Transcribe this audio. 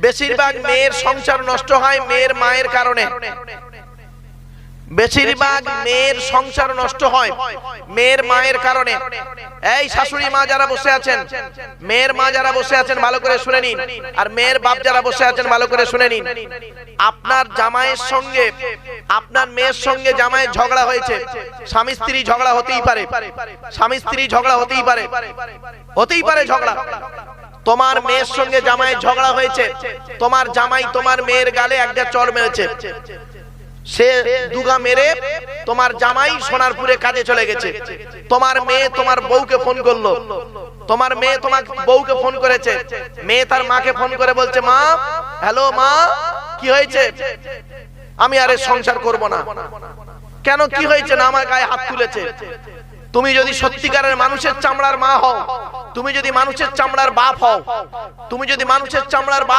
বেশিরভাগ মেয়ের সংসার নষ্ট হয় মেয়ের মায়ের কারণে। বেশিরভাগ মেয়ের সংসার নষ্ট হয় মেয়ের মায়ের কারণে। এই শাশুড়ি মা যারা বসে আছেন, মেয়ের মা যারা বসে আছেন ভালো করে শুনে নিন, আর মেয়ের বাপ যারা বসে আছেন ভালো করে শুনে নিন। আপনার জামাইয়ের সঙ্গে, আপনার মেয়ের সঙ্গে জামাইয়ের ঝগড়া হয়েছে, স্বামী স্ত্রী ঝগড়া হতেই পারে, স্বামী স্ত্রী ঝগড়া হতেই পারে, হতেই পারে ঝগড়া। তোমার মেয়ের সঙ্গে জামাইয়ের ঝগড়া হয়েছে, তোমার জামাই তোমার মেয়ের গালে একটা চড় মেরেছে, সে দুগা মেরে তোমার জামাই সোনারপুরে কাজে চলে গেছে। তোমার মেয়ে তোমার বউকে ফোন করলো, তোমার মেয়ে তোমার বউকে ফোন করেছে, মেয়ে তার মাকে ফোন করে বলছে, মা, হ্যালো মা, কি হয়েছে? আমি আরে সংসার করব না। কেন, কি হয়েছে? না, আমার গায়ে হাত তুলেছে। তুমি যদি সত্যিকারের মানুষের চামড়ার মা হও, তুমি যদি মানুষের চামড়ার বাপ হও, তুমি যদি মানুষের চামড়ার বাপ